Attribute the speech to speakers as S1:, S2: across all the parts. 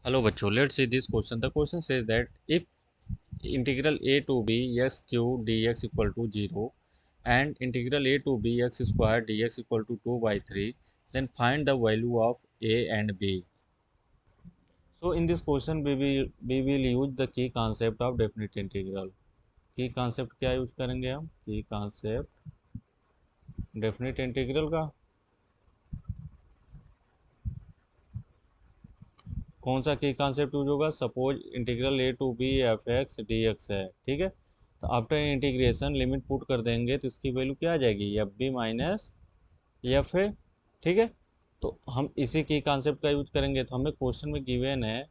S1: Hello bachcho, let's see this question. The question says that if integral a to b x cube dx equal to 0 and integral a to b x square dx equal to 2 by 3, then find the value of a and b. So in this question we will use the key concept of definite integral. Key concept क्या use करेंगे हम? Key concept definite integral का कौन सा की concept use होगा? Suppose integral A to b f x d x है, ठीक है। तो आफ्टर इंटीग्रेशन लिमिट पुट कर देंगे तो इसकी वैल्यू क्या आ जाएगी? एफ बी माइनस एफ है, ठीक है। तो हम इसी की कॉन्सेप्ट का यूज करेंगे। तो हमें क्वेश्चन में गिवन है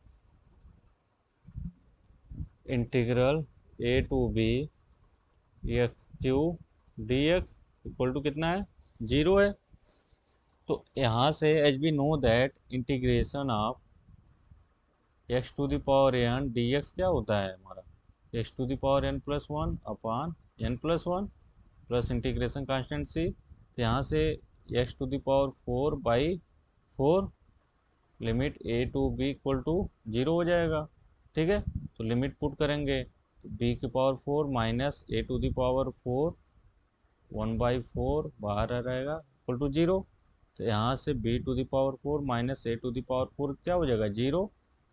S1: integral A to B X cube D x equal to कितना है? 0 है। तो यहाँ से as we know that integration of X to the power N D X क्या होता है हमारा? X to the power N plus one upon N plus one plus integration constant C. तो यहाँ से X to the power 4/4 limit A to B equal to 0 हो जाएगा, ठीक है। तो लिमिट पुट करेंगे तो बी की power 4 minus a to the power 4 1/4 बाहर आ रहेगा इक्वल टू 0। तो यहाँ से b to the power 4 minus a to the power 4 क्या हो जाएगा? 0।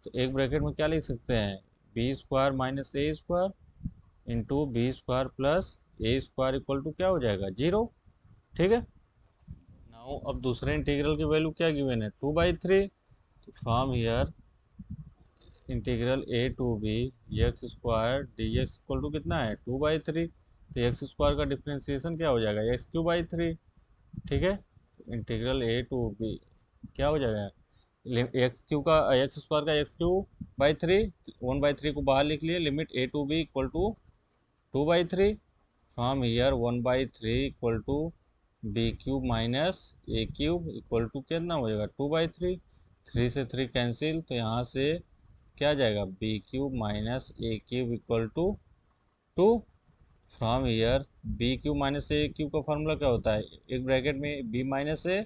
S1: तो एक ब्रैकेट में क्या लिख सकते हैं? B square minus A square into b square plus A square equal to क्या हो जाएगा? 0, ठीक है। नाउ अब दूसरे इंटीग्रल की वैल्यू क्या गिवन है? 2/3। From here integral A to B x square d x equal to कितना है? 2/3। तो एक्स स्क्वायर का डिफ्रेंसिएशन क्या हो जाएगा? x³ 3, ठीक है। इंटीग्रल ए टू बी क्या हो जाएगा? एक्स स्क्वायर का x³ 3 1/3 को बाहर लिख लिए। Limit A to B equal to 2/3 from here 1/3 equal to b cube minus a cube equal to कितना हो जाएगा? 2/3। 3 से 3 कैंसिल, तो यहाँ से क्या जाएगा? B cube minus a cube equal to 2 from here b cube minus a cube का फॉर्मूला क्या होता है? एक ब्रैकेट में बी माइनस ए,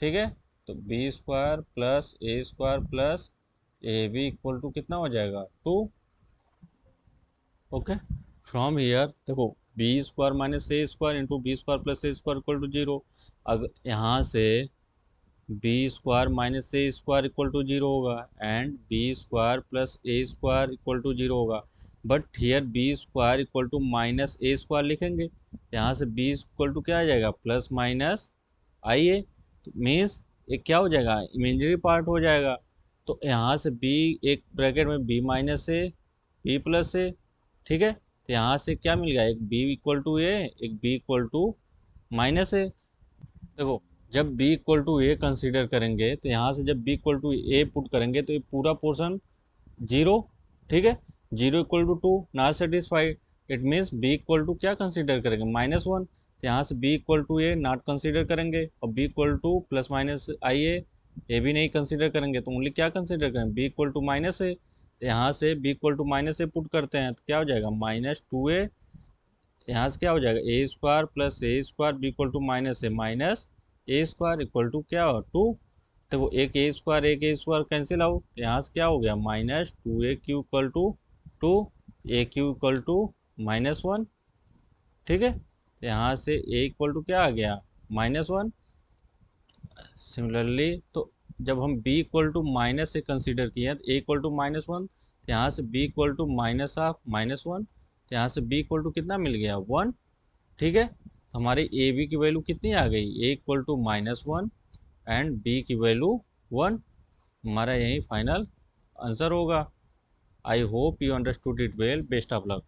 S1: ठीक है। तो b square plus A square plus a b equal to कितना हो जाएगा? 2, ओके। फ्रॉम हियर देखो b square minus A square into b square plus A square equal to 0। अगर यहाँ से b square minus A square equal to 0 होगा and b square plus A square equal to 0 होगा। But here b square equal to minus A square लिखेंगे। यहाँ से B equal to क्या आ जाएगा? प्लस माइनस आई ए। तो मीन्स एक क्या हो जाएगा? इमेजिनरी पार्ट हो जाएगा। तो यहाँ से बी एक ब्रैकेट में B minus A B plus A, ठीक है। तो यहाँ से क्या मिल गया? एक बी इक्वल टू ए, एक B equal to minus A. देखो जब b equal to A consider करेंगे तो यहाँ से जब b equal to A put करेंगे तो ये पूरा पोर्शन 0, ठीक है। 0 equal to 2 not satisfied. It means b equal to क्या कंसिडर करेंगे? -1। तो यहाँ से b equal to A not consider करेंगे और b equal to plus minus I A भी नहीं कंसिडर करेंगे। तो ओनली क्या कंसिडर करेंगे? b equal to minus a. तो यहाँ से b equal to minus a put करते हैं तो क्या हो जाएगा? -2a। यहाँ से क्या हो जाएगा? A square plus A square B equal to minus A minus A square equal to क्या हो? 2। देखो एक ए स्क्वायर कैंसिल आउट, यहाँ से क्या हो गया? -2a³ equal to 2 a³ equal to -1, ठीक है। तो यहाँ से a इक्वल टू क्या आ गया? -1। सिमिलरली तो जब हम b इक्वल टू माइनस से कंसिडर किए तो a इक्वल टू -1, तो यहाँ से b equal to minus of -1, तो यहाँ से b इक्वल टू कितना मिल गया? 1, ठीक है। हमारी ए बी की वैल्यू कितनी आ गई? ए इक्वल टू -1 एंड बी की वैल्यू 1। हमारा यही फाइनल आंसर होगा। I hope you understood it well. Best of luck.